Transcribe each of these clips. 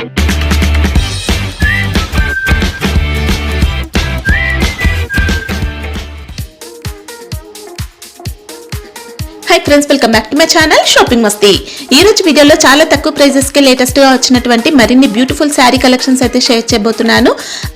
Hi friends, welcome back to my channel shopping మస్తీ. ఈ రోజు వీడియోలో చాలా తక్కువ ప్రైజెస్ కి లేటెస్ట్ గా వచ్చినటువంటి మరిన్ని బ్యూటిఫుల్ శారీ కలెక్షన్స్ అయితే షేర్ చేయబోతున్నాను.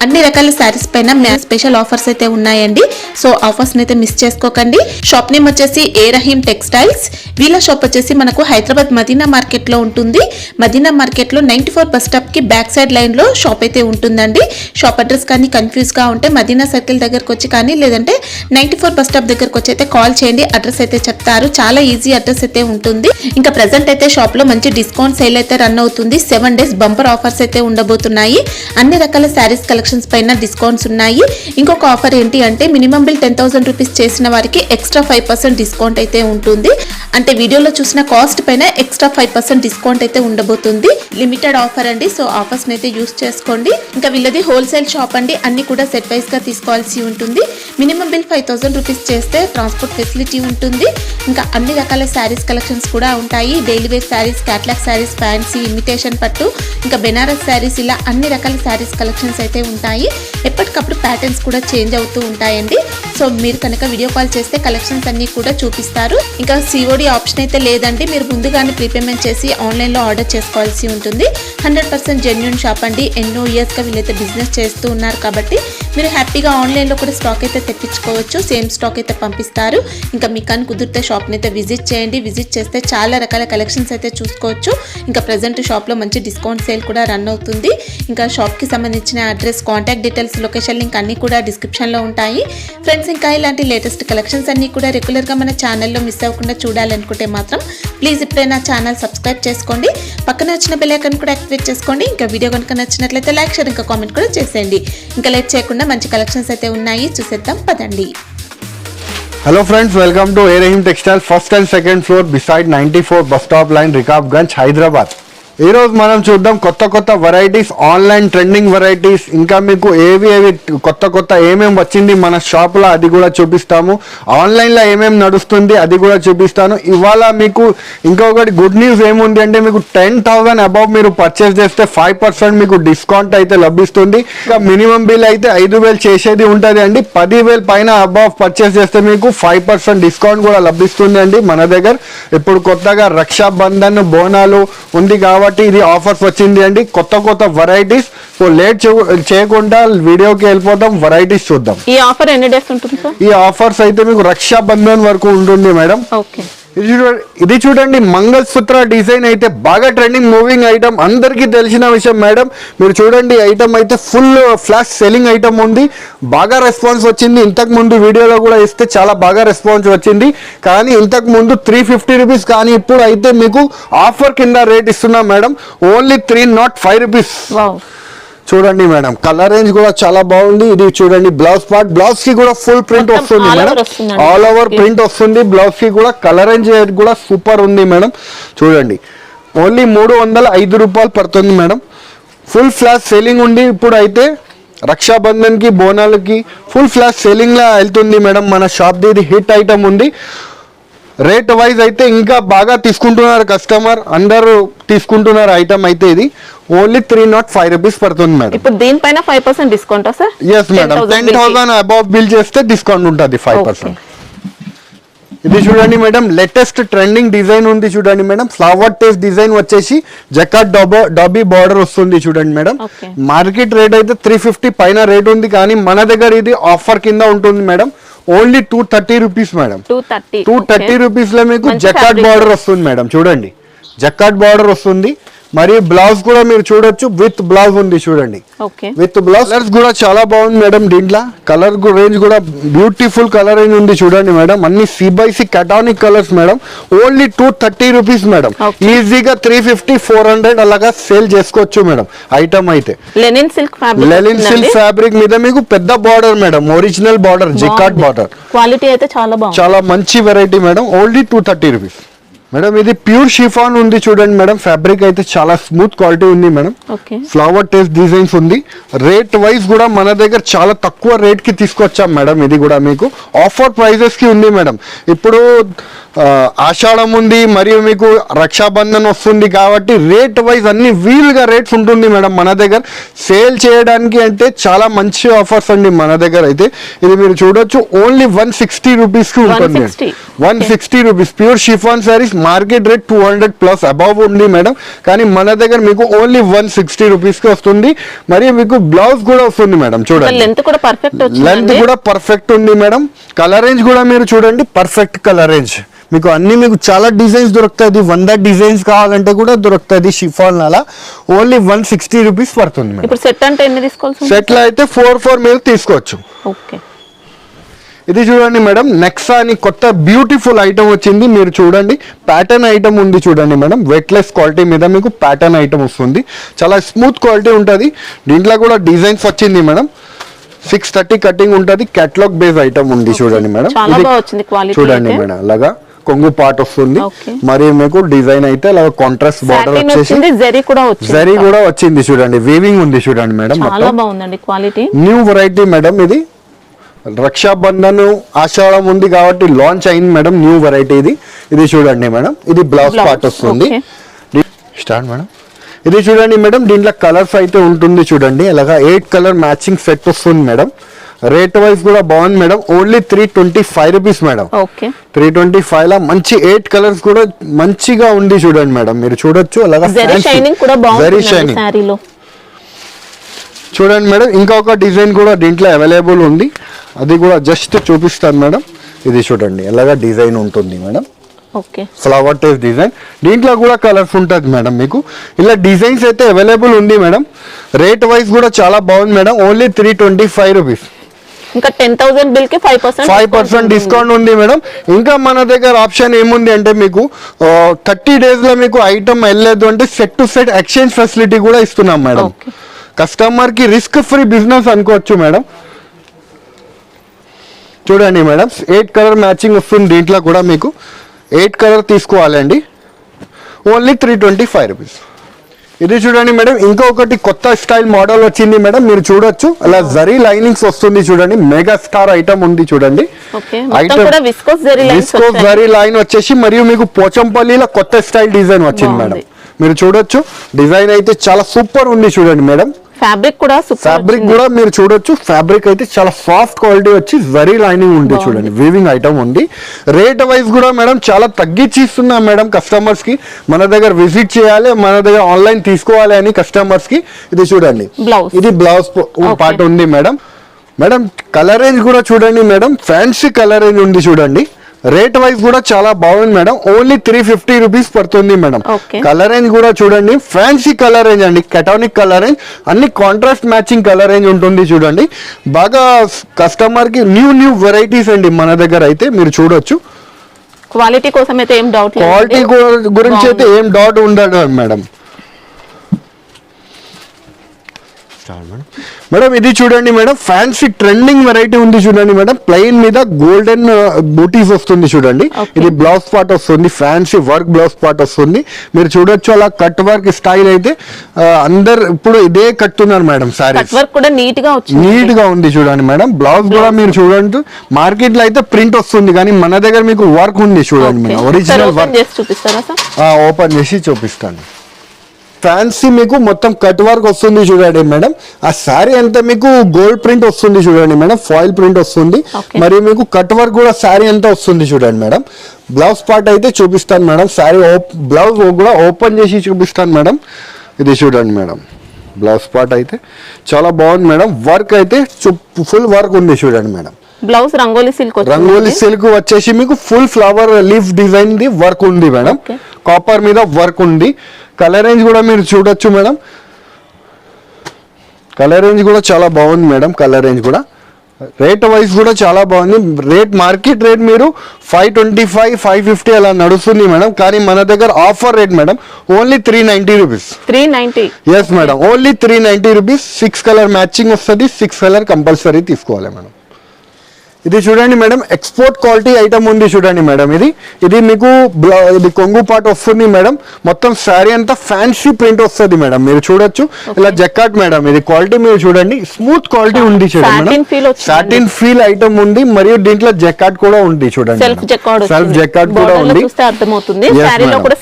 అన్ని రకాల శారీస్ పైన స్పెషల్ ఆఫర్స్ అయితే ఉన్నాయండి. సో ఆఫర్స్ అయితే మిస్ చేసుకోకండి. షాప్ నేమ్ వచ్చేసి ఏ రహీం టెక్స్టైల్స్. వీళ్ళ షాప్ వచ్చేసి మనకు హైదరాబాద్ మదీనా మార్కెట్ లో ఉంటుంది. మదీనా మార్కెట్ లో 94 బస్ స్టాప్ కి బ్యాక్ సైడ్ లైన్ లో షాప్ అయితే ఉంటుందండి. షాప్ అడ్రస్ కానీ కన్ఫ్యూజ్ గా ఉంటే మదీనా సర్కిల్ దగ్గరకు వచ్చి కానీ లేదంటే 94 బస్ స్టాప్ దగ్గరకు వచ్చి అయితే కాల్ చేయండి. అడ్రస్ అయితే చెప్తారు. చాలా ఈజీ అడ్రస్ అయితే ఉంటుంది. ఇంకా ప్రెసెంట్ అయితే షాప్ లో మంచి డిస్కౌంట్ సేల్ అయితే రన్ అవుతుంది. 7 days బంపర్ ఆఫర్స్ అయితే ఉండబోతున్నాయి. అన్ని రకాల శారీస్ కలెక్షన్స్ పైన డిస్కౌంట్స్ ఉన్నాయి. ఇంకొక ఆఫర్ ఏంటి అంటే మినిమం బిల్ 10,000 రూపీస్ చేసిన వారికి ఎక్స్ట్రా 5% డిస్కౌంట్ అయితే ఉంటుంది. అంటే వీడియోలో చూసిన కాస్ట్ పైన ఎక్స్ట్రా 5% డిస్కౌంట్ అయితే ఉండబోతుంది. లిమిటెడ్ ఆఫర్ అండి. సో ఆఫర్స్ అయితే యూస్ చేసుకోండి. ఇంకా వీళ్ళది హోల్సేల్ షాప్ అండి. అన్ని కూడా సెట్ వైస్ గా తీసుకోవాల్సి ఉంటుంది. మినిమం బిల్ 5,000 రూపీస్ చేస్తే ట్రాన్స్పోర్ట్ ఫెసిలిటీ ఉంటుంది. ఇంకా అన్ని రకాల శారీస్ కలెక్షన్స్ కూడా ఉంటాయి. Daily wear saris, catalogue saris, fancy, imitation పట్టు, ఇంకా బెనారస్ శారీస్, ఇలా అన్ని రకాల శారీస్ కలెక్షన్స్ అయితే ఉంటాయి. ఎప్పటికప్పుడు ప్యాటర్న్స్ కూడా చేంజ్ అవుతూ ఉంటాయండి. సో మీరు కనుక వీడియో కాల్ చేస్తే కలెక్షన్స్ అన్ని కూడా చూపిస్తారు. ఇంకా సిఓడి ఆప్షన్ అయితే లేదండి. మీరు ముందుగానే ప్రీపేమెంట్ చేసి ఆన్లైన్లో ఆర్డర్ చేసుకోవాల్సి ఉంటుంది. 100% జెన్యూన్ షాప్ అండి. ఎన్నో ఇయర్స్గా వీళ్ళైతే బిజినెస్ చేస్తూ ఉన్నారు కాబట్టి మీరు హ్యాపీగా ఆన్లైన్లో కూడా స్టాక్ అయితే తెప్పించుకోవచ్చు. సేమ్ స్టాక్ అయితే పంపిస్తారు. ఇంకా మీకు అని కుదిరితే షాప్ని అయితే విజిట్ చేయండి. విజిట్ చేస్తే చాలా రకాల కలెక్షన్స్ అయితే చూసుకోవచ్చు. ఇంకా ప్రజెంట్ షాప్లో మంచి డిస్కౌంట్ సేల్ కూడా రన్ అవుతుంది. ఇంకా షాప్కి సంబంధించిన address, contact details, location link అన్నీ కూడా డిస్క్రిప్షన్లో ఉంటాయి. ఫ్రెండ్స్, ఇంకా ఇలాంటి లేటెస్ట్ కలెక్షన్స్ అన్నీ కూడా రెగ్యులర్గా మన ఛానల్లో మిస్ అవ్వకుండా చూడాలనుకుంటే మాత్రం ప్లీజ్ ఇప్పుడే నా ఛానల్ సబ్స్క్రైబ్ చేసుకోండి. పక్కన వచ్చిన బెల్ ఐకాన్ కూడా యాక్టివేట్ చేసుకోండి. ఇంకా వీడియో కనుక నచ్చినట్లయితే లైక్, షేర్, ఇంకా కామెంట్ కూడా చేసేయండి. ఇంకా లేట్ చేయకుండా మంచి కలెక్షన్స్ అయితే ఉన్నాయి, చూసేద్దాం పదండి. Hello friends, welcome to A Rahim Textile, first and second floor beside 94 bus stop line, Rikabganj, Hyderabad. ఈ రోజు మనం చూద్దాం కొత్త వెరైటీస్, ఆన్లైన్ ట్రెండింగ్ వెరైటీస్. ఇంకా మీకు ఏవి కొత్త ఏమేమి వచ్చింది మన షాప్లో అది కూడా చూపిస్తాము. ఆన్లైన్లో ఏమేమి నడుస్తుంది అది కూడా చూపిస్తాను. ఇవాళ మీకు ఇంకొకటి గుడ్ న్యూస్ ఏముంది అంటే మీకు 10,000 అబౌవ్ మీరు పర్చేస్ చేస్తే 5% మీకు డిస్కౌంట్ అయితే లభిస్తుంది. ఇంకా మినిమం బిల్ అయితే 5,000 చేసేది ఉంటుంది అండి. 10,000 పైన అబౌవ్ పర్చేస్ చేస్తే మీకు 5% డిస్కౌంట్ కూడా లభిస్తుంది అండి మన దగ్గర. ఇప్పుడు కొత్తగా రక్షాబంధన్ బోనాలు ఉంది కాబట్టి ఇది ఆఫర్స్ వచ్చింది అండి. కొత్త వెరైటీస్. సో లేట్ చేయకుండా వీడియోకి వెళ్ళిపోతాం, వెరైటీస్ చూద్దాం. ఈ ఆఫర్ ఎన్ని డేస్ ఉంటుంది సార్? ఈ ఆఫర్స్ అయితే మీకు రక్షాబంధన్ వరకు ఉంటుంది మేడం. ఓకే. ఇది చూడండి, మంగళసూత్ర డిజైన్ అయితే బాగా ట్రెండింగ్ మూవింగ్ ఐటమ్, అందరికీ తెలిసిన విషయం మేడం. మీరు చూడండి, ఐటమ్ అయితే ఫుల్ ఫ్లాష్ సెల్లింగ్ ఐటమ్ ఉంది. బాగా రెస్పాన్స్ వచ్చింది. ఇంతకు ముందు వీడియోలో కూడా ఇస్తే చాలా బాగా రెస్పాన్స్ వచ్చింది. కానీ ఇంతకు ముందు 350 రూపీస్, కానీ ఇప్పుడు అయితే మీకు ఆఫర్ కింద రేట్ ఇస్తున్నాం మేడం. Only 305 rupees. చూడండి మేడం, కలర్ రేంజ్ కూడా చాలా బాగుంది. ఇది చూడండి, బ్లౌజ్ పార్ట్, బ్లౌజ్ కి కూడా ఫుల్ ప్రింట్ వస్తుంది మేడం. ఆల్ ఓవర్ ప్రింట్ వస్తుంది బ్లౌజ్ కి కూడా. కలర్ రేంజ్ కూడా సూపర్ ఉంది మేడం. చూడండి, ఓన్లీ 305 రూపాయలు పడుతుంది మేడం. ఫుల్ ఫ్లాష్ సేలింగ్ ఉంది. ఇప్పుడు అయితే రక్షాబంధన్ కి, బోనాలకి ఫుల్ ఫ్లాష్ సేలింగ్ లా వెళ్తుంది మేడం మన షాప్ ది. ఇది హిట్ ఐటమ్ ఉంది. రేట్ వైజ్ అయితే ఇంకా బాగా తీసుకుంటున్నారు కస్టమర్, అందరూ తీసుకుంటున్నారు ఐటమ్ అయితే. ఇది ఓన్లీ 305 రూపీస్ పడుతుంది మేడం. ఇప్పుడు దీనిపైన 5% discount sir? Yes madam, 10,000 above bill చేస్తే డిస్కౌంట్ ఉంటుంది 5%. ఇది చూడండి మేడం, లేటెస్ట్ ట్రెండింగ్ డిజైన్ ఉంది. చూడండి మేడం, ఫ్లవర్ టేస్ట్ డిజైన్ వచ్చేసి జకాట్ డాబీ బార్డర్ వస్తుంది. చూడండి మేడం, మార్కెట్ రేట్ అయితే 350 పైన రేట్ ఉంది. కానీ మన దగ్గర ఇది ఆఫర్ కింద ఉంటుంది madam. Only 230 rupees madam. 230 rupees లో మీకు జకాట్ బార్డర్ వస్తుంది మేడం. చూడండి, జకాట్ బార్డర్ వస్తుంది. మరియు బ్లౌజ్ కూడా మీరు చూడొచ్చు, విత్ బ్లౌజ్ ఉంది. చూడండి, విత్ బ్లౌజ్. కలర్స్ కూడా చాలా బాగుంది మేడం. దీంట్లో కలర్ రేంజ్ కూడా బ్యూటిఫుల్ కలర్ రేంజ్ ఉంది. చూడండి మేడం, అన్ని C/C కటానిక్ colours madam. Only 230 rupees madam. ఈజీగా 350, 400 అలాగా సేల్ చేసుకోవచ్చు మేడం. ఐటమ్ అయితే లెనిన్ సిల్క్ ఫ్యాబ్రిక్ మీద మీకు పెద్ద బార్డర్ మేడం, ఒరిజినల్ బార్డర్, జికాట్ బార్డర్. క్వాలిటీ అయితే చాలా బాగుంది, చాలా మంచి variety madam. Only 230 rupees madam. ఇది ప్యూర్ షిఫాన్ ఉంది. చూడండి మేడం, ఫ్యాబ్రిక్ అయితే చాలా స్మూత్ క్వాలిటీ ఉంది మేడం. ఫ్లవర్ టేస్ట్ డిజైన్స్ ఉంది. రేట్ వైజ్ కూడా మన దగ్గర చాలా తక్కువ రేట్ కి తీసుకొచ్చాం మేడం. ఇది కూడా మీకు ఆఫర్ ప్రైజెస్ కి ఉంది మేడం. ఇప్పుడు ఆషాఢం ఉంది, మరియు మీకు రక్షాబంధన్ వస్తుంది కాబట్టి రేట్ వైజ్ అన్ని వీలుగా రేట్స్ ఉంటుంది మేడం మన దగ్గర. సేల్ చేయడానికి అంటే చాలా మంచి ఆఫర్స్ అండి మన దగ్గర అయితే. ఇది మీరు చూడొచ్చు ఓన్లీ 160 రూపీస్కి ఉంటుంది. 160 rupees pure chiffon saris. Market rate 200+ above ఉంది మేడం, కానీ మన దగ్గర మీకు ఓన్లీ 160 రూపీస్కి వస్తుంది. మరియు మీకు బ్లౌజ్ కూడా వస్తుంది మేడం. చూడండి లెంత్ కూడా పర్ఫెక్ట్ ఉంది మేడం. కలర్ రేంజ్ కూడా మీరు చూడండి, పర్ఫెక్ట్ కలర్ రేంజ్. మీకు అన్ని మీకు చాలా డిజైన్స్ దొరుకుతుంది. 100 డిజైన్స్ కావాలంటే కూడా దొరుకుతుంది షిఫాన్ అలా. ఓన్లీ 160 రూపీస్ పడుతుంది మేడం. ఇప్పుడు సెట్ అంటే ఎన్ని తీసుకోవాలి? సెట్ లో అయితే 4 మీరు తీసుకోవచ్చు. ఓకే. ఇది చూడండి మేడం, నెక్సా అని కొత్త బ్యూటిఫుల్ ఐటమ్ వచ్చింది. మీరు చూడండి ప్యాటర్న్ ఐటమ్ ఉంది చూడండి మేడం. వెయిట్లెస్ క్వాలిటీ మీద మీకు ప్యాటర్న్ ఐటమ్ వస్తుంది. చాలా స్మూత్ క్వాలిటీ ఉంటుంది. దీంట్లో కూడా డిజైన్స్ వచ్చింది మేడం. 630 కటింగ్ ఉంటుంది. కేటలాగ్ బేస్ ఐటమ్ ఉంది చూడండి మేడం. చూడండి మేడం, అలాగా కొంగు పార్ట్ వస్తుంది. మరి మీకు డిజైన్ అయితే అలా కాంట్రాస్ట్ బార్డర్ వచ్చేసి జరీ కూడా వచ్చింది చూడండి. వీవింగ్ ఉంది చూడండి మేడం. చాలా బాగుందండి క్వాలిటీ. న్యూ వెరైటీ మేడం ఇది. రక్షాబంధన్ ఆషాఢం ఉంది కాబట్టి లాంచ్ అయింది మేడం. న్యూ వెరైటీ ఇది. ఇది చూడండి మేడం, ఇది బ్లౌజ్ పార్ట్ వస్తుంది. Start madam. ఇది చూడండి మేడం, దీంట్లో కలర్స్ అయితే ఉంటుంది చూడండి. అలాగా 8 కలర్ మ్యాచింగ్ సెట్ వస్తుంది మేడం. రేట్ వైజ్ కూడా బాగుంది మేడం. Only 325 rupees madam. 325 లా మంచి 8 కలర్స్ కూడా మంచిగా ఉంది చూడండి మేడం. మీరు చూడొచ్చు అలాగా జరీ షైనింగ్ చూడండి మేడం. ఇంకొక డిజైన్ కూడా దీంట్లో అవైలబుల్ ఉంది, అది కూడా జస్ట్ చూపిస్తాను మేడం. ఇది చూడండి అలాగా డిజైన్ ఉంటుంది మేడం. Flower type design. దీంట్లో కూడా కలర్స్ ఉంటుంది మేడం. మీకు ఇలా డిజైన్స్ అయితే అవైలబుల్ ఉంది మేడం. రేట్ వైజ్ కూడా చాలా బాగుంది మేడం. Only 325 rupees. ఇంకా 10,000 బిల్ కి 5% డిస్కౌంట్ ఉంది మేడం. ఇంకా మన దగ్గర ఆప్షన్ ఏముంది అంటే మీకు 30 days లో మీకు ఐటమ్ వెళ్ళలేదు అంటే set to set exchange facility కూడా ఇస్తున్నాం మేడం. కస్టమర్ కి రిస్క్ ఫ్రీ బిజినెస్ అనుకోవచ్చు మేడం. చూడండి మేడం, 8 కలర్ మ్యాచింగ్ వస్తుంది. దీంట్లో కూడా మీకు 8 కలర్ తీసుకోవాలండి. Only 325 rupees. ఇది చూడండి మేడం, ఇంకొకటి కొత్త స్టైల్ మోడల్ వచ్చింది మేడం. మీరు చూడొచ్చు అలా జరీ లైనింగ్స్ వస్తుంది చూడండి. మెగా స్టార్ ఐటమ్ ఉంది చూడండి. విస్కోస్ జరీ లైన్ వచ్చేసి మరియు మీకు పోచంపల్లిలో కొత్త స్టైల్ డిజైన్ వచ్చింది మేడం. మీరు చూడొచ్చు డిజైన్ అయితే చాలా సూపర్ ఉంది చూడండి మేడం. ఫ్యాబ్రిక్ కూడా మీరు చూడొచ్చు. ఫ్యాబ్రిక్ అయితే చాలా సాఫ్ట్ క్వాలిటీ వచ్చి జరీ లైనింగ్ ఉంది చూడండి. వీవింగ్ ఐటమ్ ఉంది. రేట్ వైజ్ కూడా మేడం చాలా తగ్గించి ఇస్తున్నాం మేడం కస్టమర్స్ కి. మన దగ్గర విజిట్ చేయాలి, మన దగ్గర ఆన్లైన్ తీసుకోవాలి అని కస్టమర్స్ కి. ఇది చూడండి, ఇది బ్లౌజ్ పార్ట్ ఉంది మేడం. మేడం కలర్ రేంజ్ కూడా చూడండి మేడం. ఫ్యాన్సీ కలర్ రేంజ్ ఉంది చూడండి. రేట్ వైజ్ కూడా చాలా బాగుంది మేడం. ఓన్లీ 350 రూపీస్ పడుతుంది మేడం. కలర్ రేంజ్ కూడా చూడండి, ఫ్యాన్సీ కలర్ రేంజ్ అండి. కెటానిక్ కలర్ రేంజ్, అన్ని కాంట్రాస్ట్ మ్యాచింగ్ కలర్ రేంజ్ ఉంటుంది చూడండి. బాగా కస్టమర్ కి న్యూ వెరైటీస్ అండి మన దగ్గర అయితే. మీరు చూడొచ్చు. క్వాలిటీ కోసం అయితే ఏం డౌట్ లేదు. క్వాలిటీ గురించి అయితే ఏం డౌట్ ఉండదు మేడం. మేడం ఇది చూడండి మేడం, ఫ్యాన్సీ ట్రెండింగ్ వెరైటీ ఉంది చూడండి మేడం. ప్లెయిన్ మీద గోల్డెన్ బూటీస్ వస్తుంది చూడండి. ఇది బ్లౌజ్ పార్ట్ వస్తుంది, ఫ్యాన్సీ వర్క్ బ్లౌజ్ పార్ట్ వస్తుంది. మీరు చూడొచ్చు అలా కట్ వర్క్ స్టైల్ అయితే అందరు ఇప్పుడు ఇదే కట్టున్నారు మేడం. సారీస్ నీట్ గా ఉంది చూడండి మేడం. బ్లౌజ్ కూడా మీరు చూడండి, మార్కెట్ లో అయితే ప్రింట్ వస్తుంది కానీ మన దగ్గర మీకు వర్క్ ఉంది చూడండి మేడం. Original work. ఓపెన్ చేసి చూపిస్తాను. ఫ్యాన్సీ మీకు మొత్తం కట్ వర్క్ వస్తుంది చూడండి మేడం. ఆ శారీ అంతా మీకు గోల్డ్ ప్రింట్ వస్తుంది చూడండి మేడం. ఫాయిల్ ప్రింట్ వస్తుంది. మరియు మీకు కట్ వర్క్ కూడా శారీ అంతా వస్తుంది చూడండి మేడం. బ్లౌజ్ పార్ట్ అయితే చూపిస్తాను మేడం. శారీ బ్లౌజ్ కూడా ఓపెన్ చేసి చూపిస్తాను మేడం. ఇది చూడండి మేడం, బ్లౌజ్ పార్ట్ అయితే చాలా బాగుంది మేడం. వర్క్ అయితే ఫుల్ వర్క్ ఉంది చూడండి మేడం. బ్లౌజ్ రంగోలీ సిల్క్ వచ్చేసి మీకు full flower leaf design the work ఉంది మేడం. కాపర్ మీద వర్క్ ఉంది. కలర్ రేంజ్ కూడా మీరు చూడొచ్చు మేడం. కలర్ రేంజ్ కూడా చాలా బాగుంది మేడం. కలర్ రేంజ్ కూడా రేట్ వైజ్ కూడా చాలా బాగుంది. రేట్ మార్కెట్ రేట్ మీరు 525, 550 అలా నడుస్తుంది మేడం. కానీ మన దగ్గర offer rate madam only 390 rupees. 390? Yes madam, only 390 rupees. 6 colour matching వస్తుంది. 6 కలర్ కంపల్సరీ తీసుకోవాలి మేడం. ఇది చూడండి మేడం, ఎక్స్పోర్ట్ క్వాలిటీ ఐటమ్ ఉంది చూడండి మేడం. ఇది మీకు ఇది కొంగు పాటు వస్తుంది మేడం. మొత్తం శారీ అంతా ఫ్యాన్సీ ప్రింట్ వస్తుంది మేడం. మీరు చూడొచ్చు ఇలా జకాట్ మేడం. ఇది క్వాలిటీ మీరు చూడండి, స్మూత్ క్వాలిటీ ఉంది చూడండి మేడం. సాటిన్ ఫీల్ ఐటమ్ ఉంది, మరియు దీంట్లో జకాట్ కూడా ఉంది చూడండి. సెల్ఫ్ జకాట్ కూడా ఉంది.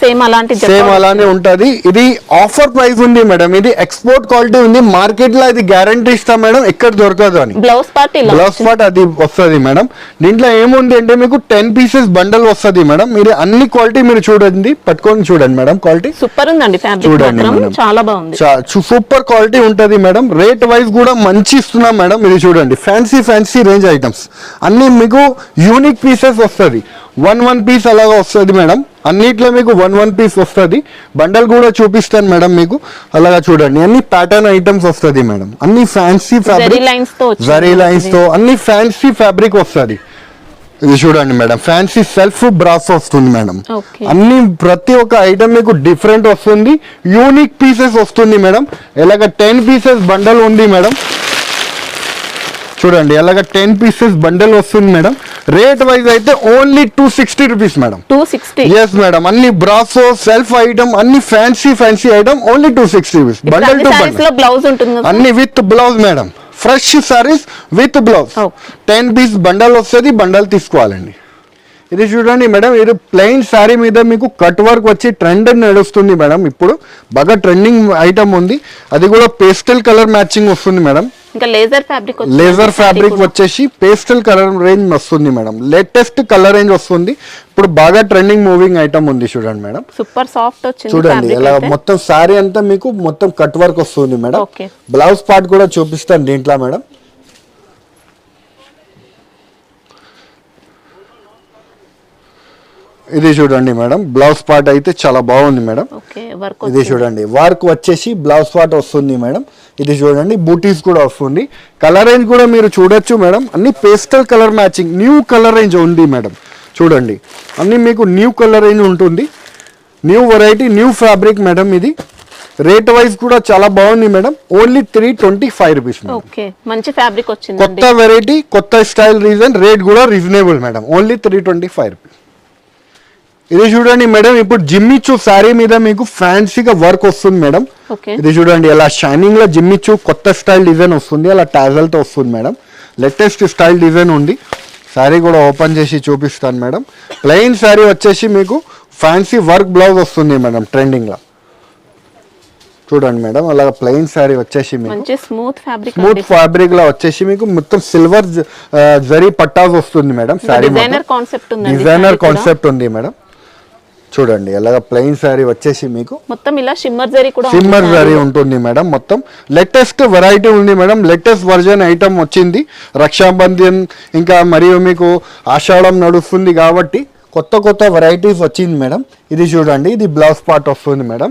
సేమ్ అలానే ఉంటది. ఇది ఆఫర్ ప్రైస్ ఉంది మేడం. ఇది ఎక్స్పోర్ట్ క్వాలిటీ ఉంది. మార్కెట్ లో ఇది గ్యారంటీ ఇస్తాం మేడం, ఎక్కడ దొరకదు అని. బ్లౌజ్ పార్ట్ అది వస్తుంది మేడం. దీంట్లో ఏముంది అంటే మీకు 10 pieces బండల్ వస్తుంది మేడం. మీరు అన్ని క్వాలిటీ మీరు చూడండి, పట్టుకొని చూడండి మేడం. క్వాలిటీ సూపర్ ఉందండి, చూడండి చాలా బాగుంది, సూపర్ క్వాలిటీ ఉంటది మేడం. రేట్ వైజ్ కూడా మంచి ఇస్తున్నాం మేడం. ఇది చూడండి, ఫ్యాన్సీ రేంజ్ ఐటమ్స్ అన్ని మీకు యూనిక్ పీసెస్ వస్తుంది. వన్ పీస్ అలాగా వస్తుంది మేడం. అన్నిట్లో మీకు వన్ పీస్ వస్తుంది. బండల్ కూడా చూపిస్తాను మేడం మీకు. అలాగా చూడండి, అన్ని ప్యాటర్న్ ఐటమ్స్ వస్తుంది మేడం. అన్ని ఫ్యాన్సీ ఫ్యాబ్రిక్, జరీ లైన్స్ తో అన్ని ఫ్యాన్సీ ఫ్యాబ్రిక్ వస్తుంది. ఇది చూడండి మేడం, ఫ్యాన్సీ సెల్ఫ్ బ్రాస్ వస్తుంది మేడం. అన్ని ప్రతి ఒక్క ఐటమ్ మీకు డిఫరెంట్ వస్తుంది, యూనిక్ పీసెస్ వస్తుంది మేడం. ఇలాగ 10 pieces బండల్ ఉంది మేడం. చూడండి, అలాగ 10 pieces బండల్ వస్తుంది మేడం. రేట్ వైజ్ అయితే only 260 rupees madam. 260? Yes madam. అన్ని బ్రాసో సెల్ఫ్ ఐటమ్, అన్ని fancy item, only 260 rupees. Bundle to bundle blouse ఉంటుంది, అన్ని with blouse madam. Fresh saris with blouse. 10 piece bundle వస్తుంది, బండల్ తీసుకోవాలండి. ఇది చూడండి మేడం, ఇది ప్లెయిన్ శారీ మీద మీకు కట్ వర్క్ వచ్చి ట్రెండ్ నడుస్తుంది మేడం. ఇప్పుడు బాగా ట్రెండింగ్ ఐటమ్ ఉంది. అది కూడా పేస్టల్ కలర్ మ్యాచింగ్ వస్తుంది మేడం. ఇంకా లేజర్ ఫ్యాబ్రిక్ వచ్చేసి పేస్టల్ కలర్ రేంజ్ వస్తుంది మేడం. లేటెస్ట్ కలర్ రేంజ్ వస్తుంది. ఇప్పుడు బాగా ట్రెండింగ్ మూవింగ్ ఐటమ్ ఉంది చూడండి మేడం. సూపర్ సాఫ్ట్ వచ్చింది చూడండి, ఇలా మొత్తం శారీ అంతా మీకు మొత్తం కట్ వర్క్ వస్తుంది మేడం. బ్లౌజ్ పార్ట్ కూడా చూపిస్తాను దీంట్లో మేడం. ఇది చూడండి మేడం, బ్లౌజ్ పార్ట్ అయితే చాలా బాగుంది మేడం. ఇది చూడండి, వర్క్ వచ్చేసి బ్లౌజ్ పార్ట్ వస్తుంది మేడం. ఇది చూడండి, బూటీస్ కూడా వస్తుంది. కలర్ రేంజ్ కూడా మీరు చూడొచ్చు మేడం. అన్ని pastel colour matching, new colour range ఉంది మేడం. చూడండి, అన్ని మీకు న్యూ కలర్ రేంజ్ ఉంటుంది. New variety, new fabric madam. ఇది రేట్ వైజ్ కూడా చాలా బాగుంది మేడం. Only 325 rupees. మంచి ఫ్యాబ్రిక్ వచ్చింది, కొత్త వెరైటీ, కొత్త స్టైల్ రీజన్, రేట్ కూడా రీజనబుల్ మేడం. Only 325 rupees. ఇది చూడండి మేడం, ఇప్పుడు జిమ్మిచ్చు శారీ మీద మీకు ఫ్యాన్సీగా వర్క్ వస్తుంది మేడం. ఇది చూడండి, అలా షైనింగ్ లో జిమ్మిచ్చు కొత్త స్టైల్ డిజైన్ వస్తుంది. అలా టాజల్ తో వస్తుంది మేడం. లేటెస్ట్ స్టైల్ డిజైన్ ఉంది. శారీ కూడా ఓపెన్ చేసి చూపిస్తాను మేడం. ప్లెయిన్ శారీ వచ్చేసి మీకు ఫ్యాన్సీ వర్క్ బ్లౌజ్ వస్తుంది మేడం. ట్రెండింగ్ లో చూడండి మేడం, అలా ప్లెయిన్ శారీ వచ్చేసి మీకు స్మూత్ ఫ్యాబ్రిక్ లో వచ్చేసి మీకు మొత్తం సిల్వర్ జరీ పట్టాస్ వస్తుంది మేడం. శారీ డిజైనర్ కాన్సెప్ట్ ఉంది మేడం. చూడండి, అలాగా ప్లెయిన్ శారీ వచ్చేసి మీకు మొత్తం ఇలా షిమ్మర్ జరీ ఉంటుంది మేడం. మొత్తం లేటెస్ట్ వెరైటీ ఉంది మేడం. లేటెస్ట్ వర్జన్ ఐటమ్ వచ్చింది. రక్షాబంధన్ ఇంకా మరియు మీకు ఆషాఢం నడుస్తుంది కాబట్టి కొత్త వెరైటీస్ వచ్చింది మేడం. ఇది చూడండి, ఇది బ్లౌజ్ పార్ట్ వస్తుంది మేడం.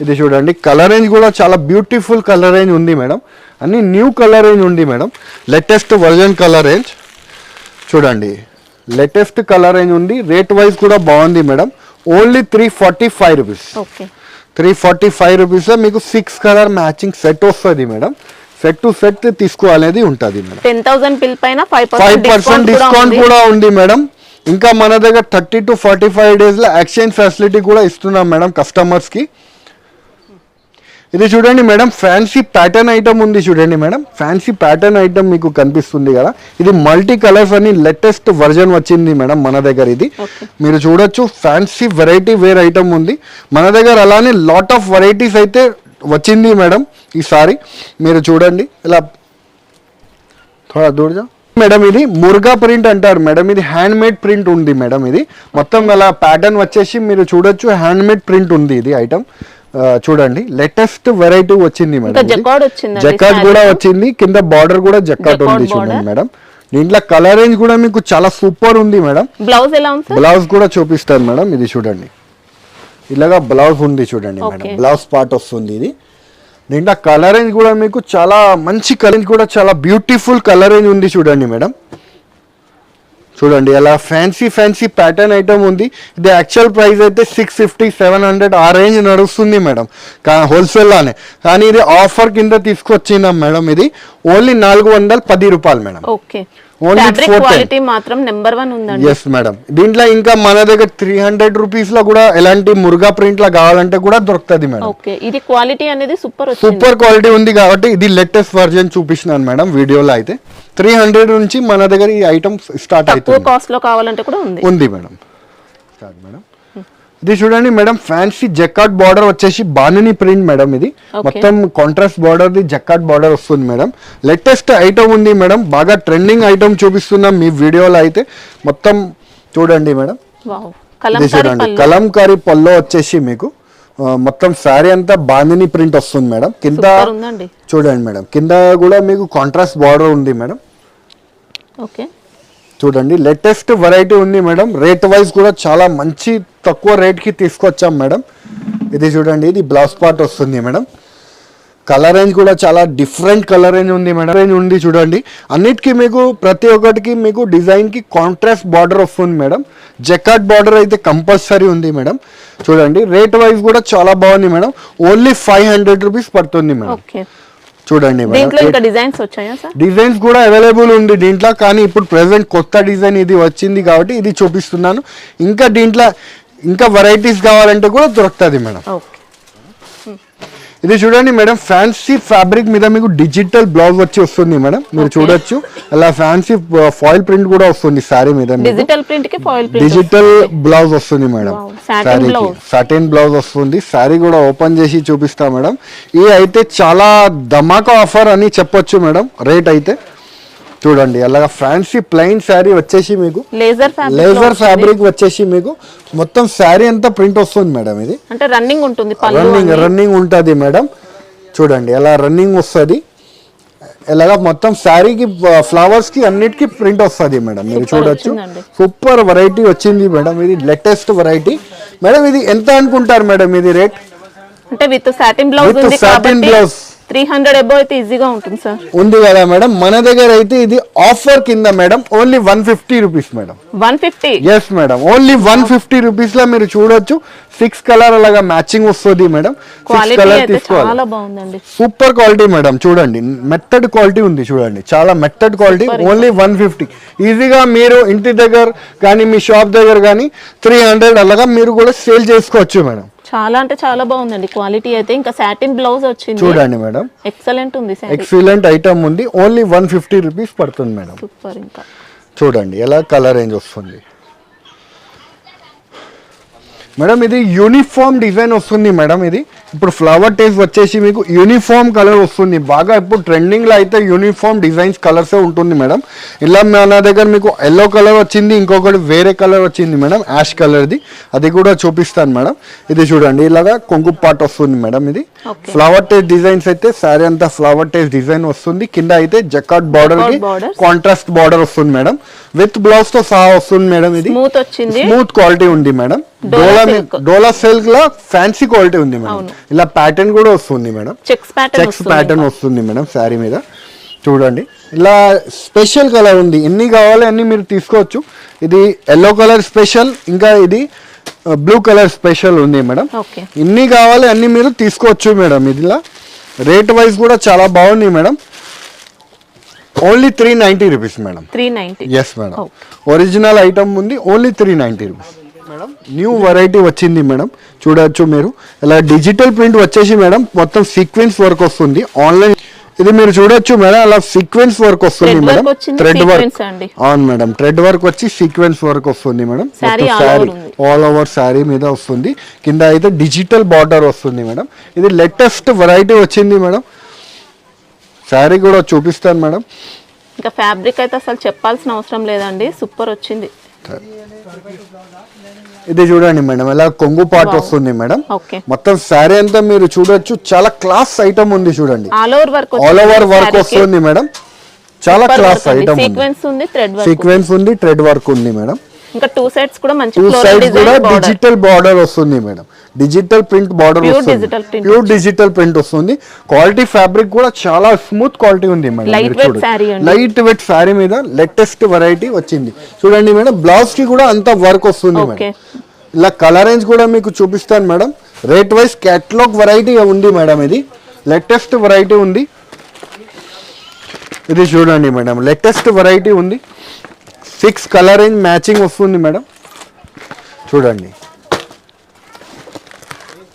ఇది చూడండి, కలర్ రేంజ్ కూడా చాలా బ్యూటిఫుల్ కలర్ రేంజ్ ఉంది మేడం. అన్ని న్యూ కలర్ రేంజ్ ఉంది madam. Latest version colour range చూడండి, లేటెస్ట్ కలర్ రేంజ్ ఉంది. రేట్ వైజ్ కూడా బాగుంది మేడం. Only 345 rupees. 345 రూపీస్ మీకు 6 కలర్ మ్యాచింగ్ సెట్ వస్తుంది మేడం. సెట్ టు సెట్ తీసుకోవాలనేది ఉంటుంది మేడం. 10,000 బిల్ పైన 5% డిస్కౌంట్ కూడా ఉంది మేడం. ఇంకా మన దగ్గర 30 to 45 days లో ఎక్స్చేంజ్ ఫెసిలిటీ కూడా ఇస్తున్నాం మేడం కస్టమర్స్ కి. ఇది చూడండి మేడం, ఫ్యాన్సీ ప్యాటర్న్ ఐటమ్ ఉంది చూడండి మేడం. ఫ్యాన్సీ ప్యాటర్న్ ఐటమ్ మీకు కనిపిస్తుంది కదా. ఇది మల్టీ కలర్స్ అని లేటెస్ట్ వర్జన్ వచ్చింది మేడం మన దగ్గర. ఇది మీరు చూడొచ్చు, ఫ్యాన్సీ వెరైటీ వేర్ ఐటమ్ ఉంది మన దగ్గర. అలానే లాట్ ఆఫ్ వెరైటీస్ అయితే వచ్చింది మేడం ఈసారి. మీరు చూడండి, ఇలా థోడా దూర్ జా మేడం. ఇది మురుగా ప్రింట్ అంటారు మేడం. ఇది హ్యాండ్ మేడ్ ప్రింట్ ఉంది మేడం. ఇది మొత్తం అలా ప్యాటర్న్ వచ్చేసి మీరు చూడొచ్చు, హ్యాండ్ మేడ్ ప్రింట్ ఉంది ఇది ఐటమ్. చూడండి, లేటెస్ట్ వెరైటీ వచ్చింది మేడం. జకాట్ కూడా వచ్చింది, కింద బార్డర్ కూడా జకాట్ ఉంది చూడండి మేడం. దీంట్లో కలర్ రేంజ్ కూడా మీకు చాలా సూపర్ ఉంది మేడం. బ్లౌజ్ కూడా చూపిస్తాను మేడం. ఇది చూడండి, ఇలాగా బ్లౌజ్ ఉంది చూడండి మేడం. బ్లౌజ్ పార్ట్ వస్తుంది ఇది. దీంట్లో కలర్ రేంజ్ కూడా మీకు చాలా మంచి కలర్ కూడా చాలా బ్యూటిఫుల్ కలర్ రేంజ్ ఉంది చూడండి మేడం. చూడండి, అలా ఫ్యాన్సీ ప్యాటర్న్ ఐటమ్ ఉంది. ఇది యాక్చువల్ ప్రైస్ అయితే 650-700 ఆ రేంజ్ నడుస్తుంది మేడం హోల్సేల్ లానే. కానీ ఇది ఆఫర్ కింద తీసుకొచ్చినాం మేడం. ఇది ఓన్లీ 410 రూపాయలు మేడం. Only fabric 410. క్వాలిటీ మాత్రం నెంబర్ 1 ఉందండి. Yes madam. దీంట్లో ఇంకా మన దగ్గర 300 రూపీస్ లో కూడా ఎలాంటి మురుగా ప్రింట్ లా కావాలంటే కూడా దొరుకుతుంది మేడం. ఓకే, ఇది క్వాలిటీ అనేది సూపర్ వచ్చింది. సూపర్ క్వాలిటీ ఉంది కాబట్టి ఇది లేటెస్ట్ వర్జన్ చూపిస్తున్నాను మేడం వీడియోలో. అయితే 300 నుంచి మన దగ్గర ఈ ఐటమ్ స్టార్ట్ తక్కువ అవుతుంది. కాస్ట్ లో కావాలంటే కూడా ఉంది మేడం. Start madam. ఇది చూడండి మేడం, ఫ్యాన్సీ జకార్డ్ బార్డర్ వచ్చేసి బాందిని ప్రింట్ మేడం. ఇది మొత్తం contrast border the jacquard border వస్తుంది మేడం. లేటెస్ట్ ఐటమ్ ఉంది మేడం, బాగా ట్రెండింగ్ ఐటమ్ చూపిస్తున్నాం మీ వీడియోలో. అయితే మొత్తం చూడండి మేడం, వావ్, ఇది చూడండి కలంకారీ పల్లో వచ్చేసి మీకు మొత్తం శారీ అంతా బాందిని ప్రింట్ వస్తుంది మేడం. కింద ఉందండి చూడండి మేడం, కింద కూడా మీకు కాంట్రాస్ట్ బార్డర్ ఉంది మేడం. ఓకే, చూడండి లేటెస్ట్ వెరైటీ ఉంది మేడం. రేట్ వైజ్ కూడా చాలా మంచి తక్కువ రేట్కి తీసుకొచ్చాం మేడం. ఇది చూడండి, ఇది బ్లౌజ్ పార్ట్ వస్తుంది మేడం. కలర్ రేంజ్ కూడా చాలా డిఫరెంట్ కలర్ రేంజ్ ఉంది మేడం. రేంజ్ ఉంది చూడండి. అన్నిటికీ మీకు ప్రతి ఒక్కటికి మీకు డిజైన్కి కాంట్రాస్ట్ బార్డర్ వస్తుంది మేడం. జకార్డ్ బార్డర్ అయితే కంపల్సరీ ఉంది మేడం. చూడండి రేట్ వైజ్ కూడా చాలా బాగుంది మేడం. ఓన్లీ 500 రూపీస్ పడుతుంది మేడం. ఓకే, చూడండి దీంట్లో ఇంకా డిజైన్స్ వచ్చాయా సార్? డిజైన్స్ కూడా అవైలబుల్ ఉంది దీంట్లో, కానీ ఇప్పుడు ప్రెసెంట్ కొత్త డిజైన్ ఇది వచ్చింది కాబట్టి ఇది చూపిస్తున్నాను. ఇంకా దీంట్లో ఇంకా వెరైటీస్ కావాలంటే కూడా దొరుకుతుంది మేడం. ఓకే, ఇది చూడండి మేడం, ఫ్యాన్సీ ఫ్యాబ్రిక్ మీద మీకు డిజిటల్ బ్లౌజ్ వచ్చి వస్తుంది మేడం. మీరు చూడొచ్చు అలా ఫ్యాన్సీ ఫాయిల్ ప్రింట్ కూడా వస్తుంది శారీ మీద. డిజిటల్ ప్రింట్ కి ఫాయిల్ ప్రింట్, డిజిటల్ బ్లౌజ్ వస్తుంది మేడం. సాటిన్ సాటిన్ బ్లౌజ్ వస్తుంది. శారీ కూడా ఓపెన్ చేసి చూపిస్తా మేడం. ఇది అయితే చాలా ధమాకా ఆఫర్ అని చెప్పొచ్చు మేడం. రేట్ అయితే చూడండి అలాగా ఫ్యాన్సీ ప్లెయిన్ శారీ వచ్చేసి మీకు లేజర్ ఫ్యాబ్రిక్ వచ్చేసి మీకు మొత్తం శారీ అంతా ప్రింట్ వస్తుంది మేడం. ఇది అంటే రన్నింగ్ ఉంటుంది, రన్నింగ్ ఉంటుంది మేడం. చూడండి ఎలా రన్నింగ్ వస్తుంది. ఇలాగా మొత్తం శారీకి ఫ్లవర్స్ కి అన్నిటికీ ప్రింట్ వస్తుంది మేడం. మీరు చూడొచ్చు సూపర్ వెరైటీ వచ్చింది మేడం. ఇది లేటెస్ట్ వెరైటీ మేడం. ఇది ఎంత అనుకుంటారు మేడం ఇది రేట్? అంటే విత్ సాటిన్ బ్లౌజ్ ఉంది కాబట్టి 300 అబౌ అయితే ఈజీగా ఉంటుంది సార్. ఉంది కదా మేడం. మన దగ్గర అయితే ఇది ఆఫర్ కింద madam only 150 rupees madam. 150? Yes madam, only 150 rupees లో మీరు చూడొచ్చు. 6 కలర్ అలాగా మ్యాచింగ్ వస్తుంది మేడం. 6 కలర్ తీసుకోవాలి. చాలా బాగుందండి, సూపర్ క్వాలిటీ మేడం. చూడండి మెత్తడ్ క్వాలిటీ ఉంది చూడండి, చాలా మెత్తడ్ క్వాలిటీ. ఓన్లీ 150 ఈజీగా మీరు ఇంటి దగ్గర కానీ మీ షాప్ దగ్గర కానీ 300 అలాగా మీరు కూడా సేల్ చేసుకోవచ్చు మేడం. చాలా అంటే చాలా బాగుందండి క్వాలిటీ అయితే. ఇంకా సాటిన్ బ్లౌజ్ వచ్చింది చూడండి మేడం, ఎక్సలెంట్ ఉంది, ఎక్సలెంట్ ఐటమ్ ఉంది. ఓన్లీ 150 రూపీస్ పడుతుంది మేడం. సూపర్. ఇంకా చూడండి ఎలా కలర్ రేంజ్ వస్తుంది మేడం. ఇది యూనిఫామ్ డిజైన్ వస్తుంది మేడం. ఇది ఇప్పుడు ఫ్లవర్ టేస్ట్ వచ్చేసి మీకు యూనిఫామ్ కలర్ వస్తుంది. బాగా ఇప్పుడు ట్రెండింగ్ లో అయితే యూనిఫామ్ డిజైన్స్ కలర్స్ ఉంటుంది మేడం. ఇలా నా దగ్గర మీకు ఎల్లో కలర్ వచ్చింది, ఇంకొకటి వేరే కలర్ వచ్చింది మేడం, యాష్ కలర్ది. అది కూడా చూపిస్తాను మేడం. ఇది చూడండి ఇలాగా కొంగు పాట్ వస్తుంది మేడం. ఇది ఫ్లవర్ టేస్ట్ డిజైన్స్ అయితే శారీ అంతా ఫ్లవర్ టేస్ట్ డిజైన్ వస్తుంది. కింద అయితే జకార్డ్ బార్డర్ కి కాంట్రాస్ట్ బార్డర్ వస్తుంది మేడం. విత్ బ్లౌజ్ తో సహా వస్తుంది మేడం. ఇది స్మూత్ క్వాలిటీ ఉంది మేడం. డోలా సిల్క్ లా ఫ్యాన్సీ క్వాలిటీ ఉంది మేడం. ఇలా ప్యాటర్న్ కూడా వస్తుంది మేడం, చెక్స్ ప్యాటర్న్ వస్తుంది మేడం శారీ మీద. చూడండి ఇలా స్పెషల్ కలర్ ఉంది. ఎన్ని కావాలి అన్ని మీరు తీసుకోవచ్చు. ఇది ఎల్లో కలర్ స్పెషల్, ఇంకా ఇది బ్లూ కలర్ స్పెషల్ ఉంది మేడం. ఎన్ని కావాలి అన్ని మీరు తీసుకోవచ్చు మేడం. ఇదిలా రేట్ వైజ్ కూడా చాలా బాగుంది madam. Only 390 rupees madam. 390? Yes madam, original item ఉంది. Only 390 rupees madam. New variety వచ్చింది మేడం. చూడొచ్చు మీరు ఇలా డిజిటల్ ప్రింట్ వచ్చేసి మేడం మొత్తం సీక్వెన్స్ వర్క్ వస్తుంది. ఆన్లైన్ ఇది మీరు చూడొచ్చు మేడం, అలా సీక్వెన్స్ వర్క్ వస్తుంది మేడం. థ్రెడ్ వర్క్ అవును మేడం, థ్రెడ్ వర్క్ వచ్చి సీక్వెన్స్ వర్క్ వస్తుంది madam. Sari all over sari మీద వస్తుంది. కింద అయితే డిజిటల్ బార్డర్ వస్తుంది మేడం. ఇది లేటెస్ట్ వెరైటీ వచ్చింది మేడం. శారీ కూడా చూపిస్తాను మేడం. ఇంకా ఫ్యాబ్రిక్ అయితే అసలు చెప్పాల్సిన అవసరం లేదండి, సూపర్ వచ్చింది. ఇది చూడండి మేడం, ఇలా కొంగు పాట్ వస్తుంది మేడం. మొత్తం శారీ అంతా మీరు చూడొచ్చు, చాలా క్లాస్ ఐటమ్ ఉంది చూడండి. ఆల్ ఓవర్ వర్క్ వస్తుంది మేడం. చాలా క్లాస్ ఐటమ్ సీక్వెన్స్ ఉంది, థ్రెడ్ వర్క్ ఉంది మేడం. ఇంకా టూ సైడ్స్ కూడా మంచి డిజిటల్ బార్డర్ వస్తుంది మేడం. డిజిటల్ ప్రింట్ బార్డర్ వస్తుంది, ప్యూర్ డిజిటల్ ప్రింట్ వస్తుంది. క్వాలిటీ ఫ్యాబ్రిక్ కూడా చాలా స్మూత్ క్వాలిటీ ఉంది మేడం. లైట్ వెయిట్ శారీ మీద లేటెస్ట్ వెరైటీ వచ్చింది చూడండి మేడం. బ్లౌజ్ కి కూడా అంత వర్క్ వస్తుంది మేడం. ఇలా కలర్ రేంజ్ కూడా మీకు చూపిస్తాను madam. Rate wise catalogue variety ఉంది మేడం. ఇది లేటెస్ట్ వెరైటీ ఉంది. ఇది చూడండి మేడం, లేటెస్ట్ వెరైటీ ఉంది. 6 కలర్ రేంజ్ మ్యాచింగ్ వస్తుంది మేడం. చూడండి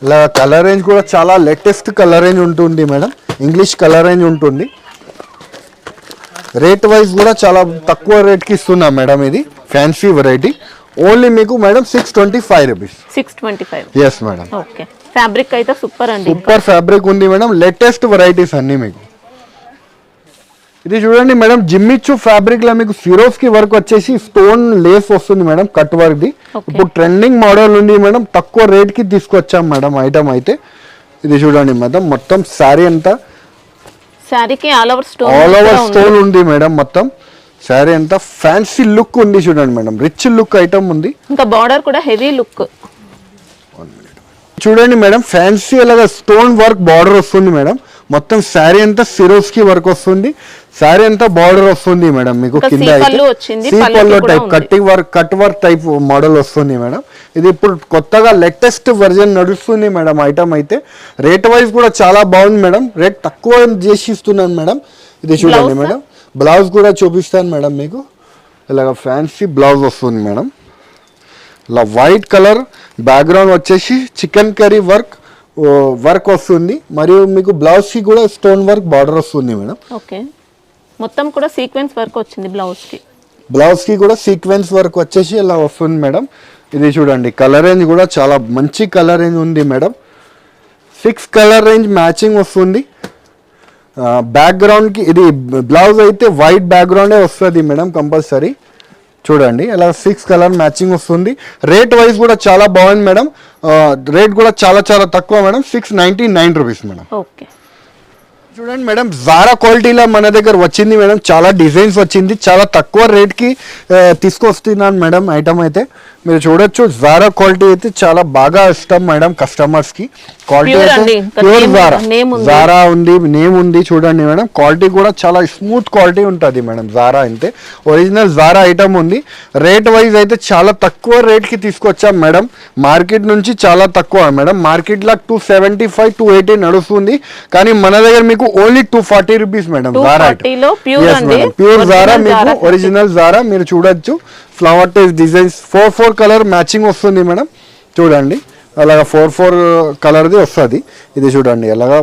ఇలా కలర్ రేంజ్ కూడా చాలా లేటెస్ట్ కలర్ రేంజ్ ఉంటుంది మేడం. ఇంగ్లీష్ కలర్ రేంజ్ ఉంటుంది. రేట్ వైజ్ కూడా చాలా తక్కువ రేట్కి ఇస్తున్నాం మేడం. ఇది ఫ్యాన్సీ వెరైటీ. ఓన్లీ మీకు madam 625 rupees. 625. Yes madam. Okay, fabric అయితే సూపర్ అండి. సూపర్ ఫ్యాబ్రిక్ ఉంది మేడం. లేటెస్ట్ వెరైటీస్ అన్ని మీకు. ఇది చూడండి మేడం, జిమ్మిచ్చు ఫ్యాబ్రిక్ లో మీకు సిరోస్ కి వర్క్ వచ్చేసి స్టోన్ లేస్ వస్తుంది మేడం, కట్ వర్క్ ది. ఇప్పుడు ట్రెండింగ్ మోడల్ ఉంది మేడం, తక్కువ రేట్ కి తీసుకొచ్చాం మేడం ఐటమ్ అయితే. ఇది చూడండి మేడం, మొత్తం శారీ అంతా శారీకి ఆల్ ఓవర్ స్టోన్ ఉంది మేడం. మొత్తం శారీ అంతా ఫ్యాన్సీ లుక్ ఉంది చూడండి మేడం, రిచ్ లుక్ ఐటమ్ ఉంది. ఇంకా బార్డర్ కూడా హెవీ లుక్. చూడండి మేడం, ఫ్యాన్సీ అలాగా స్టోన్ వర్క్ బార్డర్ వస్తుంది మేడం. మొత్తం శారీ అంతా సిరోస్ కి వర్క్ వస్తుంది. శారీ అంతా బార్డర్ వస్తుంది మేడం. మీకు కింద type cut work type model వస్తుంది మేడం. ఇది ఇప్పుడు కొత్తగా లేటెస్ట్ వర్జన్ నడుస్తుంది మేడం ఐటమ్ అయితే. రేట్ వైజ్ కూడా చాలా బాగుంది మేడం. రేట్ తక్కువ చేసి ఇస్తున్నాను మేడం. ఇది చూడండి మేడం, బ్లౌజ్ కూడా చూపిస్తాను మేడం మీకు. ఇలాగ ఫ్యాన్సీ బ్లౌజ్ వస్తుంది మేడం. ఇలా వైట్ కలర్ బ్యాక్గ్రౌండ్ వచ్చేసి చికెన్ కర్రీ వర్క్ వస్తుంది. మరియు మీకు బ్లౌజ్ కి కూడా స్టోన్ వర్క్ బార్డర్ వస్తుంది మేడం. ఓకే, మొత్తం కూడా సీక్వెన్స్ వర్క్ వచ్చింది బ్లౌజ్ కి కూడా సీక్వెన్స్ వర్క్ వచ్చేసి ఇలా వస్తుంది మేడం. ఇది చూడండి, కలర్ రేంజ్ కూడా చాలా మంచి కలర్ రేంజ్ ఉంది మేడం. 6 కలర్ రేంజ్ మ్యాచింగ్ వస్తుంది. బ్యాక్గ్రౌండ్ కి ఇది బ్లౌజ్ అయితే వైట్ బ్యాక్గ్రౌండే వస్తుంది మేడం కంపల్సరీ. చూడండి అలా 6 కలర్ మ్యాచింగ్ వస్తుంది. రేట్ వైజ్ కూడా చాలా బాగుంది మేడం. రేట్ కూడా చాలా చాలా తక్కువ మేడం, 699 రూపీస్ మేడం. ఓకే, చూడండి మేడం, జారా క్వాలిటీలో మన దగ్గర వచ్చింది మేడం. చాలా డిజైన్స్ వచ్చింది, చాలా తక్కువ రేట్కి తీసుకొస్తున్నాను మేడం ఐటమ్ అయితే. మీరు చూడొచ్చు, జారా క్వాలిటీ అయితే చాలా బాగా ఇష్టం మేడం కస్టమర్స్ కి. క్వాలిటీ అయితే ప్యూర్ జారా ఉంది, నేమ్ ఉంది. చూడండి మేడం, క్వాలిటీ కూడా చాలా స్మూత్ క్వాలిటీ ఉంటుంది మేడం. జారా అయితే ఒరిజినల్ జారా ఐటమ్ ఉంది. రేట్ వైజ్ అయితే చాలా తక్కువ రేట్కి తీసుకొచ్చాం మేడం. మార్కెట్ నుంచి చాలా తక్కువ మేడం. మార్కెట్లో 275 280 నడుస్తుంది, కానీ మన దగ్గర మీకు only 240 rupees madam. Zara pure Zara మీకు ఒరిజినల్ జారా. మీరు చూడొచ్చు, flower type designs 4 colour matching వస్తుంది మేడం. చూడండి అలాగా 4 కలర్ది వస్తుంది. ఇది చూడండి, అలాగా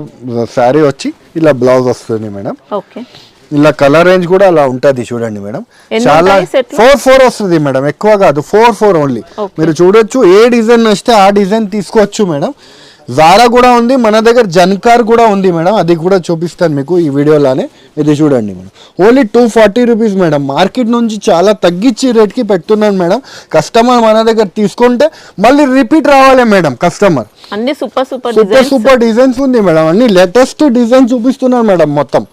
శారీ వచ్చి ఇలా బ్లౌజ్ వస్తుంది మేడం. ఇలా కలర్ రేంజ్ కూడా అలా ఉంటుంది చూడండి మేడం. చాలా 4 వస్తుంది మేడం, ఎక్కువ కాదు, 4 ఓన్లీ. మీరు చూడొచ్చు, ఏ డిజైన్ వస్తే ఆ డిజైన్ తీసుకోవచ్చు మేడం. జారా కూడా ఉంది మన దగ్గర, జన్కార్ కూడా ఉంది మేడం. అది కూడా చూపిస్తాను మీకు ఈ వీడియోలోనే. ఇది చూడండి madam, only 240 rupees madam. Market నుంచి చాలా తగ్గించి రేట్కి పెడుతున్నాను మేడం. కస్టమర్ మన దగ్గర తీసుకుంటే మళ్ళీ రిపీట్ రావాలి మేడం కస్టమర్. అన్ని సూపర్ డిజైన్స్ ఉంది మేడం. అన్ని లేటెస్ట్ డిజైన్ చూపిస్తున్నాను మేడం. మొత్తం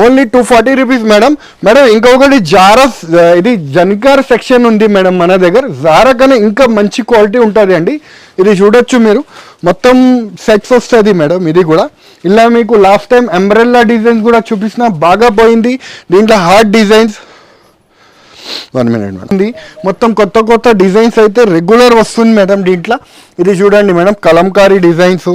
ఓన్లీ 240 రూపీస్ మేడం. మేడం ఇంకొకటి జారా, ఇది జన్కార్ సెక్షన్ ఉంది మేడం మన దగ్గర. జారా కన్నా ఇంకా మంచి క్వాలిటీ ఉంటుంది అండి. ఇది చూడొచ్చు మీరు, మొత్తం సెట్స్ వస్తుంది మేడం. ఇది కూడా ఇలా మీకు లాస్ట్ టైం అంబ్రెల్లా డిజైన్స్ కూడా చూపించిన, బాగా పోయింది. దీంట్లో హార్ట్ డిజైన్స్ 1 మినిట్ ఉంది. మొత్తం కొత్త డిజైన్స్ అయితే రెగ్యులర్ వస్తుంది మేడం దీంట్లో. ఇది చూడండి మేడం, కలంకారీ డిజైన్స్.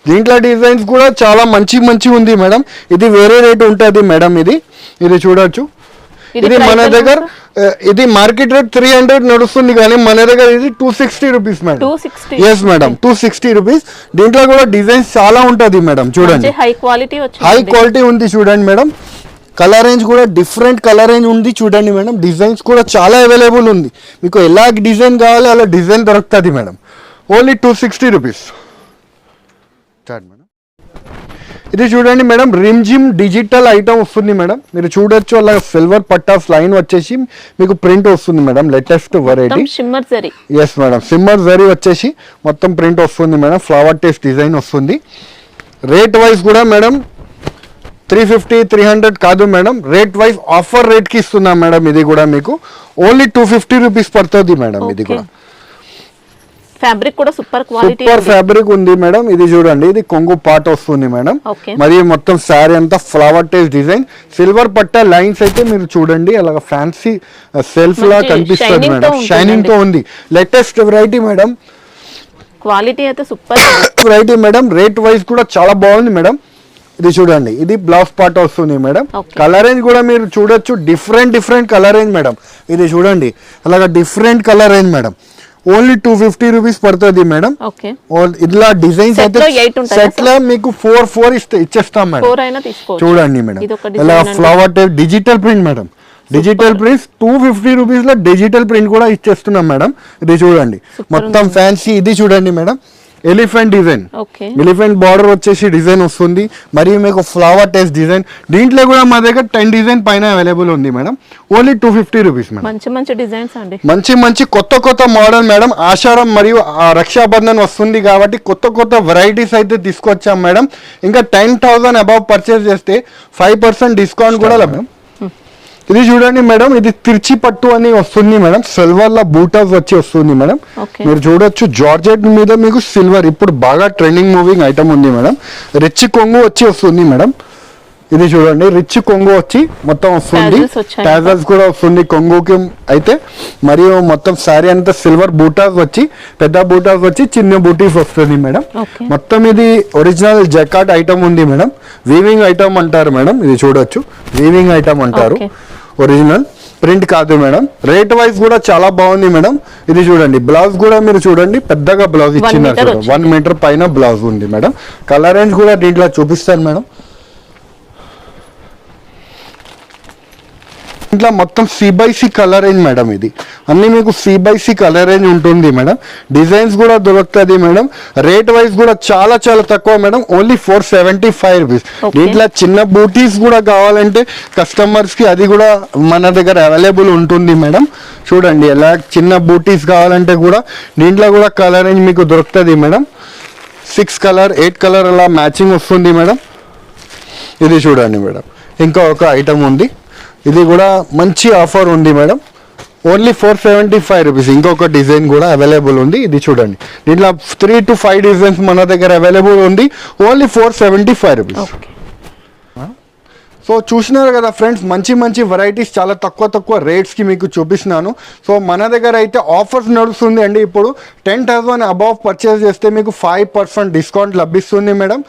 దీంట్లో డిజైన్స్ కూడా చాలా మంచి ఉంది మేడం. ఇది వేరే రేట్ ఉంటుంది మేడం. ఇది చూడొచ్చు. ఇది మన దగ్గర, ఇది మార్కెట్ రేట్ 300 నడుస్తుంది, కానీ మన దగ్గర ఇది 260 rupees madam. Yes madam, 260 rupees. దీంట్లో కూడా డిజైన్స్ చాలా ఉంటుంది మేడం. చూడండి, హై క్వాలిటీ ఉంది చూడండి మేడం. కలర్ రేంజ్ కూడా డిఫరెంట్ కలర్ రేంజ్ ఉంది చూడండి మేడం. డిజైన్స్ కూడా చాలా అవైలబుల్ ఉంది. మీకు ఎలా డిజైన్ కావాలో అలా డిజైన్ దొరుకుతుంది మేడం. Only 260 rupees madam. ఇది చూడండి మేడం, రిమ్జిమ్ డిజిటల్ ఐటమ్ వస్తుంది మేడం. మీరు చూడొచ్చు, అలా సిల్వర్ పట్టాస్ లైన్ వచ్చేసి మీకు ప్రింట్ వస్తుంది madam. Latest variety yes madam, shimmer zari వచ్చేసి మొత్తం ప్రింట్ వస్తుంది మేడం. ఫ్లవర్ టేస్ట్ డిజైన్ వస్తుంది. రేట్ వైజ్ కూడా మేడం 350 300 కాదు మేడం. రేట్ వైజ్ ఆఫర్ రేట్కి ఇస్తున్నాం మేడం. ఇది కూడా మీకు ఓన్లీ 250 రూపీస్ పడుతుంది మేడం. ఇది కూడా ఫ్యాబ్రిక్ కూడా సూపర్ ఫ్యాబ్రిక్ ఉంది మేడం. ఇది చూడండి, ఇది కొంగు పాట వస్తుంది మేడం. మరియు మొత్తం శారీ అంతా ఫ్లవర్ టేస్ట్ డిజైన్, సిల్వర్ పట్టా లైన్స్ అయితే మీరు చూడండి, అలాగా ఫ్యాన్సీ సెల్ఫ్ లా కనిపిస్తుంది మేడం. షైనింగ్ తో ఉంది. Latest variety madam. క్వాలిటీ అయితే super variety madam. Rate wise కూడా చాలా బాగుంది మేడం. ఇది చూడండి, ఇది బ్లౌజ్ పార్ట్ వస్తుంది మేడం. Okay. కలర్ రేంజ్ కూడా మీరు చూడొచ్చు, డిఫరెంట్ కలర్ రేంజ్ మేడం. ఇది చూడండి, అలాగా different colour range madam. Only 250 rupees పడుతుంది మేడం. ఓకే, ఇట్లా డిజైన్స్ Set అయితే లో 8 ఉంటాయా సెట్ లో మీకు 4 ఇచ్చేస్తాం మేడం. 4 అయినా తీసుకోవచ్చు. చూడండి మేడం, ఇది ఒక ఇలా design అండి. Flower type digital print madam. Digital print 250 rupees లో డిజిటల్ ప్రింట్ కూడా ఇచ్చేస్తున్నాం మేడం. ఇది చూడండి, మొత్తం ఫ్యాన్సీ. ఇది చూడండి madam, elephant design, okay, elephant border వచ్చేసి డిజైన్ వస్తుంది, మరియు మీకు ఫ్లవర్ టెస్ట్ డిజైన్. దీంట్లో కూడా మా దగ్గర 10 డిజైన్ పైన అవైలబుల్ ఉంది మేడం. Only 250 rupees madam. మంచి డిజైన్స్ అండి. మంచి కొత్త మోడల్ మేడం. ఆషాఢం మరియు రక్షాబంధన్ వస్తుంది కాబట్టి కొత్త వెరైటీస్ అయితే తీసుకొచ్చాం మేడం. ఇంకా 10,000 అబౌవ్ పర్చేస్ చేస్తే 5% డిస్కౌంట్ కూడా మేడం. ఇది చూడండి మేడం, ఇది తిర్చి పట్టు అని వస్తుంది మేడం. సిల్వర్ లో బూటాస్ వచ్చి వస్తుంది మేడం. Okay. మీరు చూడొచ్చు, జార్జెట్ మీద మీకు సిల్వర్ ఇప్పుడు బాగా ట్రెండింగ్ మూవింగ్ ఐటమ్ ఉంది మేడం. రిచ్ కొంగు వచ్చి వస్తుంది మేడం. ఇది చూడండి, రిచ్ కొంగు వచ్చి మొత్తం వస్తుంది, Tassels వచ్చాయి. టాజల్స్ కూడా వస్తుంది కొంగుకి అయితే. మరియు మొత్తం శారీ అంతా సిల్వర్ బూటాస్ వచ్చి, పెద్ద బూటాస్ వచ్చి చిన్న బూటీస్ వస్తుంది మేడం. Okay. మొత్తం ఇది ఒరిజినల్ జకాట్ ఐటమ్ ఉంది మేడం. వీవింగ్ ఐటమ్ అంటారు మేడం. ఇది చూడొచ్చు, వీవింగ్ ఐటమ్ అంటారు. Okay. ఒరిజినల్ ప్రింట్ కాదు మేడం. రేట్ వైజ్ కూడా చాలా బాగుంది మేడం. ఇది చూడండి, బ్లౌజ్ కూడా మీరు చూడండి, పెద్దగా బ్లౌజ్ ఇచ్చినారు meter చూడండి. 1 మీటర్ పైన బ్లౌజ్ ఉంది మేడం. కలర్ రేంజ్ కూడా దీంట్లో చూపిస్తాను మేడం. ఇంట్లో మొత్తం C/C కలర్ రేంజ్ మేడం. ఇది అన్ని మీకు C/C కలర్ రేంజ్ ఉంటుంది మేడం. డిజైన్స్ కూడా దొరుకుతుంది మేడం. రేట్ వైజ్ కూడా చాలా తక్కువ మేడం. Only 475 rupees. Okay. దీంట్లో చిన్న బూటీస్ కూడా కావాలంటే కస్టమర్స్ కి అది కూడా మన దగ్గర అవైలబుల్ ఉంటుంది మేడం. చూడండి, ఎలా చిన్న బూటీస్ కావాలంటే కూడా దీంట్లో కూడా కలర్ రేంజ్ మీకు దొరుకుతుంది మేడం. 6 కలర్ 8 కలర్ అలా మ్యాచింగ్ వస్తుంది మేడం. ఇది చూడండి మేడం, ఇంకా ఒక ఐటమ్ ఉంది. ఇది కూడా మంచి ఆఫర్ ఉంది మేడం. Only 475 rupees. ఇంకొక డిజైన్ కూడా అవైలబుల్ ఉంది. ఇది చూడండి, దీంట్లో 3 to 5 డిజైన్స్ మన దగ్గర అవైలబుల్ ఉంది. Only 475 rupees. ఓకే, సో చూసినారు కదా ఫ్రెండ్స్, మంచి వెరైటీస్ చాలా తక్కువ రేట్స్కి మీకు చూపిస్తున్నాను. సో మన దగ్గర అయితే ఆఫర్స్ నడుస్తుంది అండి. ఇప్పుడు 10,000 అబౌవ్ పర్చేస్ చేస్తే మీకు 5% డిస్కౌంట్ లభిస్తుంది మేడం.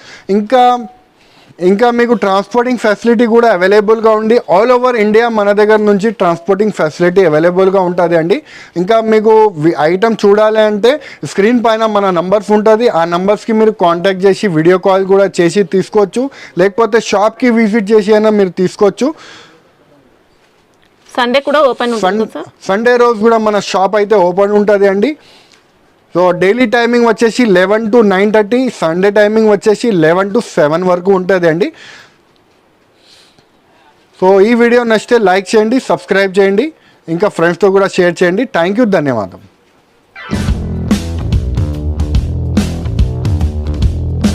ఇంకా మీకు ట్రాన్స్పోర్టింగ్ ఫెసిలిటీ కూడా అవైలబుల్గా ఉంది. ఆల్ ఓవర్ ఇండియా మన దగ్గర నుంచి ట్రాన్స్పోర్టింగ్ ఫెసిలిటీ అవైలబుల్గా ఉంటుంది అండి. ఇంకా మీకు ఐటమ్ చూడాలి అంటే స్క్రీన్ పైన మన నంబర్స్ ఉంటుంది. ఆ నంబర్స్కి మీరు కాంటాక్ట్ చేసి వీడియో కాల్ కూడా చేసి తీసుకోవచ్చు, లేకపోతే షాప్కి విజిట్ చేసి అయినా మీరు తీసుకోవచ్చు. సండే కూడా ఓపెన్ ఉంటుంది సార్. సండే రోజు కూడా మన షాప్ అయితే ఓపెన్ ఉంటుంది అండి. సో డైలీ టైమింగ్ వచ్చేసి 11 to 9:30, సండే టైమింగ్ వచ్చేసి 11 to 7 వరకు ఉంటుంది అండి. సో ఈ వీడియో నచ్చితే లైక్ చేయండి, సబ్స్క్రైబ్ చేయండి, ఇంకా ఫ్రెండ్స్తో కూడా షేర్ చేయండి. థ్యాంక్ యూ, ధన్యవాదం.